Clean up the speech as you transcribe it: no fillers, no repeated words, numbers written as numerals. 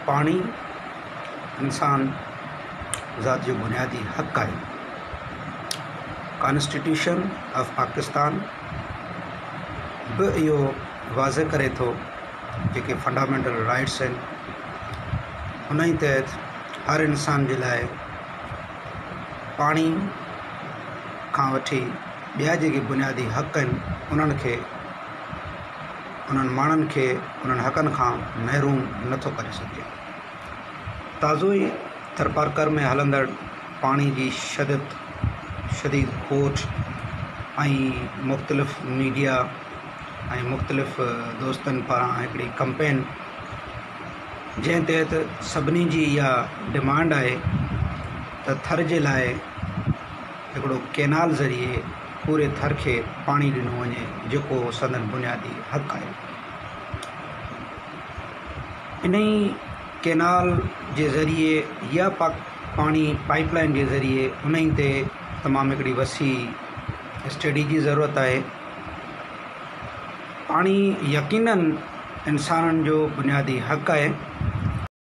पाणी इंसान ज़ात जो बुनियादी हक़ आहे। कॉन्स्टिट्यूशन ऑफ पाकिस्तान बि इहो वाज़े करे थो जेके फंडामेंटल राइट्स आहिनि उन ई तहत हर इंसान जे लाइ पाणी खां वठी ॿिया जेके बुनियादी हक़ आहिनि उन्हनि माण्हुनि खे उन्हनि हक़नि खां महरूम नथो करे सघे। ताज़ो ई थरपारकर में हलंदड़ पाणी जी शदीद खोट ऐं मुख़्तलिफ़ मीडिया ऐं मुख़्तलिफ़ दोस्तनि पारां हिकिड़ी कंपेन जंहिं तहत सभिनी जी इहा डिमांड आहे त थर जे लाइ हिकिड़ो कैनाल ज़रिए पूरे थर खे पाणी ॾिनो वञे जेको संदन बुनियादी हक़ आहे। इन ई कैनाल जे ज़रिए या पाणी पाइपलाइन जे ज़रिए उन ई ते तमामु हिकिड़ी वसी स्टडी जी ज़रूरत आहे। पाणी यकीनन इंसाननि जो बुनियादी हक़ आहे